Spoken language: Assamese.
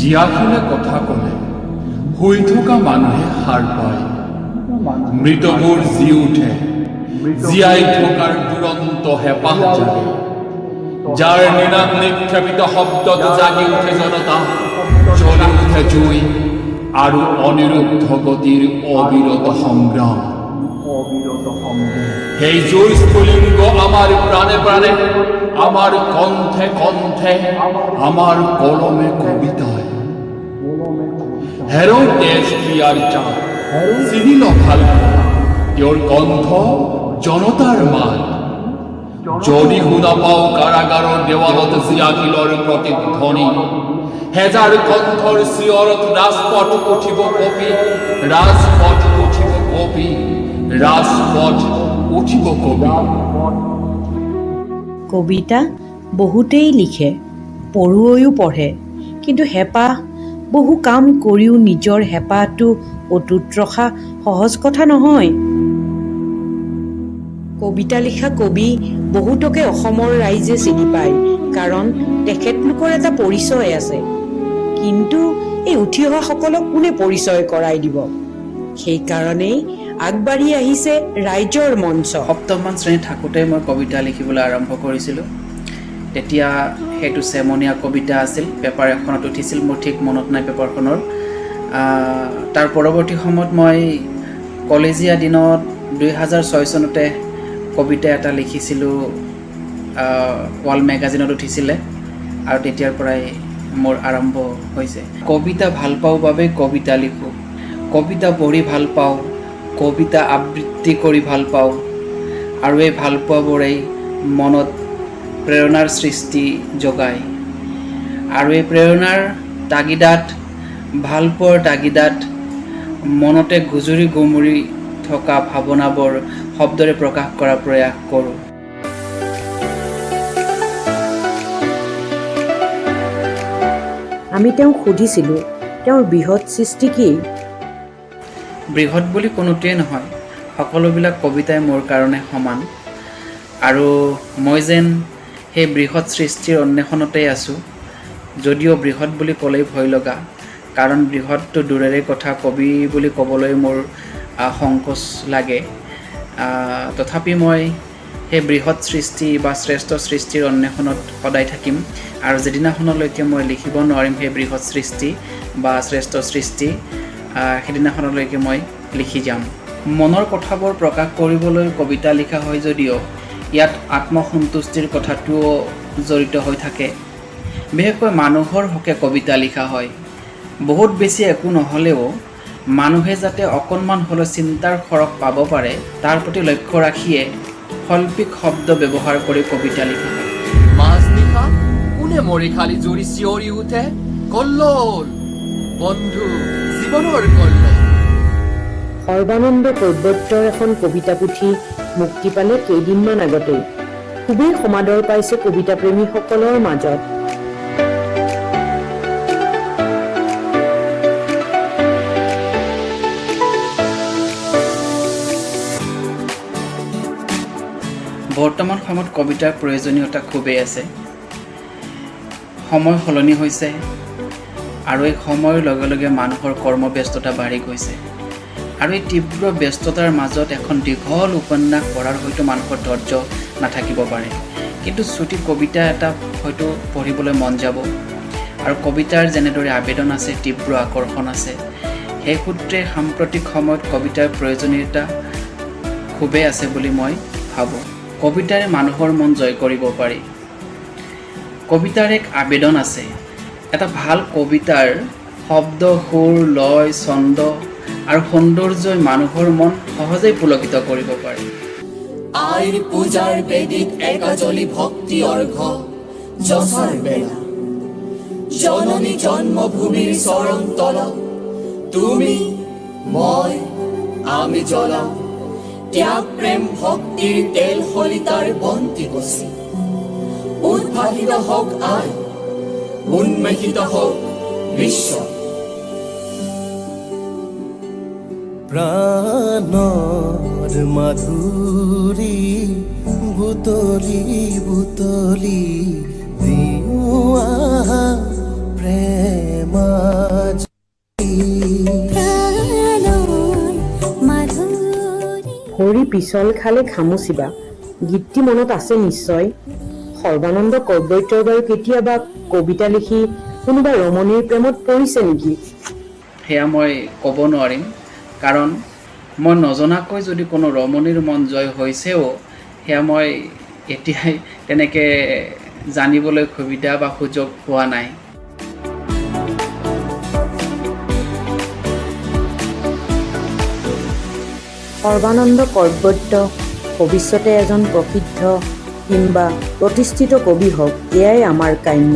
জীয়াখিলে কথা ক'লে শুই থকা মানুহে সাৰ পায়, মৃতবোৰ জি উঠে, জীয়াই থকাৰ দুৰন্ত হেঁপাহ জাগে, যাৰ নিনাদ নিক্ষেপিত শব্দত জাগি উঠে জনতা, জ্বলি উঠে জুই আৰু অনিৰুদ্ধ গতিৰ অবিৰত সংগ্ৰাম। সেই জুই স্ফুলিঙ্গ আমাৰ প্ৰাণে প্ৰাণে, আমাৰ কণ্ঠে কণ্ঠে, আমাৰ কলমে কবিতায়। হেৰ তেজ প্ৰিয়াৰ চাঁদ চিনিল ভাল, তেওঁৰ কণ্ঠ জনতাৰ মাত। যদি শুনা পাওঁ কাৰাগাৰৰ দেৱালত জিয়াখিলৰ প্ৰতিধ্বনি, হেজাৰ কণ্ঠৰ চিঞৰত ৰাজপথ উঠিব কঁপি, ৰাজপথ উঠিব কঁপি, ৰাজপথ উঠিব কবি। কবিতা বহুতেই লিখে, পঢ়ুৱৈও পঢ়ে, কিন্তু হেঁপাহ, বহু কাম কৰিও নিজৰ হেঁপাহটো অটুট ৰখা সহজ কথা নহয়। কবিতা লিখা কবি বহুতকে অসমৰ ৰাইজে চিনি পায়, কাৰণ তেখেতলোকৰ এটা পৰিচয় আছে। কিন্তু এই উঠি অহাসকলক কোনে পৰিচয় কৰাই দিব? সেইকাৰণেই আগবাঢ়ি আহিছে ৰাইজৰ মঞ্চ। সপ্তমমান শ্ৰেণীত থাকোঁতে মই কবিতা লিখিবলৈ আৰম্ভ কৰিছিলোঁ। তেতিয়া সেইটো চেমনীয়া কবিতা আছিল, পেপাৰ এখনত উঠিছিল, মোৰ ঠিক মনত নাই পেপাৰখনৰ। তাৰ পৰৱৰ্তী সময়ত মই কলেজীয়া দিনত 2006 চনতে কবিতা এটা লিখিছিলোঁ, ৱাল মেগাজিনত উঠিছিলে, আৰু তেতিয়াৰ পৰাই মোৰ আৰম্ভ হৈছে। কবিতা ভাল পাওঁ বাবে কবিতা লিখোঁ, কবিতা পঢ়ি ভাল পাওঁ, কবিতা আবৃত্তি কৰি ভাল পাওঁ, আৰু এই ভালপোৱাবোৰেই মনত প্ৰেৰণাৰ সৃষ্টি যোগায়। আৰু এই প্ৰেৰণাৰ তাগিদাত, ভালপোৱাৰ তাগিদাত মনতে গুজৰি গুমৰি থকা ভাৱনাবোৰ শব্দৰে প্ৰকাশ কৰাৰ প্ৰয়াস কৰোঁ। আমি তেওঁক সুধিছিলোঁ, তেওঁৰ বৃহৎ সৃষ্টি কি? বৃহৎ বুলি কোনোটোৱেই নহয়, সকলোবিলাক কবিতাই মোৰ কাৰণে সমান, আৰু মই যেন সেই বৃহৎ সৃষ্টিৰ অন্বেষণতেই আছোঁ। যদিও বৃহৎ বুলি ক'লেই ভয় লগা, কাৰণ বৃহৎটো দূৰৰে কথা, কবি বুলি ক'বলৈ মোৰ সংকোচ লাগে। তথাপি মই সেই বৃহৎ সৃষ্টি বা শ্ৰেষ্ঠ সৃষ্টিৰ অন্বেষণত সদায় থাকিম, আৰু যিদিনাখনলৈকে মই লিখিব নোৱাৰিম সেই বৃহৎ সৃষ্টি বা শ্ৰেষ্ঠ সৃষ্টি, সেইদিনাখনলৈকে মই লিখি যাম। মনৰ কথাবোৰ প্ৰকাশ কৰিবলৈ কবিতা লিখা হয় যদিও ইয়াত আত্মসন্তুষ্টিৰ কথাটোও জড়িত হৈ থাকে। বিশেষকৈ মানুহৰ হকে কবিতা লিখা হয়। বহুত বেছি একো নহ'লেও মানুহে যাতে অকণমান হ'লেও চিন্তাৰ খৰক পাব পাৰে, তাৰ প্ৰতি লক্ষ্য ৰাখিয়ে শৈল্পিক শব্দ ব্যৱহাৰ কৰি কবিতা লিখা হয়। মাজনিশা কোনে মৰিশালী জুৰি চিঞৰি উঠে, কল্লোল বন্ধু জীৱনৰ কল্লোল। সৰ্বানন্দ কৈবৰ্তৰ এখন কবিতা পুথি মুক্তি পালে কেইদিনমান আগতেই। খুবেই সমাদৰ পাইছে কবিতা প্ৰেমীসকলৰ মাজত। বৰ্তমান সময়ত কবিতাৰ প্ৰয়োজনীয়তা খুবেই আছে। সময় সলনি হৈছে, আৰু এই সময়ৰ লগে লগে মানুহৰ কৰ্মব্যস্ততা বাঢ়ি গৈছে, আৰু এই তীব্ৰ ব্যস্ততাৰ মাজত এখন দীঘল উপন্যাস পঢ়াৰ হয়তো মানুহৰ ধৈৰ্য নাথাকিব পাৰে, কিন্তু চুটি কবিতা এটা হয়তো পঢ়িবলৈ মন যাব। আৰু কবিতাৰ যেনেদৰে আবেদন আছে, তীব্ৰ আকৰ্ষণ আছে, সেই সূত্ৰে সাম্প্ৰতিক সময়ত কবিতাৰ প্ৰয়োজনীয়তা খুবেই আছে বুলি মই ভাবোঁ। কবিতাৰে মানুহৰ মন জয় কৰিব পাৰি। কবিতাৰ এক আবেদন আছে। এটা ভাল কবিতাৰ শব্দ, সুৰ, লয়, ছন্দ আৰু সৌন্দৰ্যই মানুহৰ মন সহজেই পুলকিত কৰিব পাৰে। আইৰ পূজাৰ বেদিত একাজলি ভক্তি অৰ্ঘ যচাৰ বেলা, জননী জন্মভূমিৰ চৰণ তলাও, তুমি মই আমি জ্বলাও, ত্যাগ প্ৰেম ভক্তিৰ তেল সলিতাৰ বন্তি গছি। উদ্ভাসিত হওক আই, উন্মেষিত হওক বিশ্ব। প্ৰাণৰ মাধুৰী বুটলি বুটলি দিওঁ প্ৰেমা পিছল খালে খামুচিবা গীতটি মনত আছে নিশ্চয়। সৰ্বানন্দ কৰ্বত্যই বাৰু কেতিয়াবা কবিতা লিখি কোনোবা ৰমণীৰ প্ৰেমত পৰিছে নেকি? সেয়া মই ক'ব নোৱাৰিম, কাৰণ মই নজনাকৈ যদি কোনো ৰমণীৰ মন জয় হৈছেও সেয়া মই এতিয়াই তেনেকৈ জানিবলৈ সুবিধা বা সুযোগ পোৱা নাই। সৰ্বানন্দ কৰ্বত্য ভৱিষ্যতে এজন প্ৰসিদ্ধ কিংবা প্ৰতিষ্ঠিত কবি হওক, এয়াই আমাৰ কাম্য।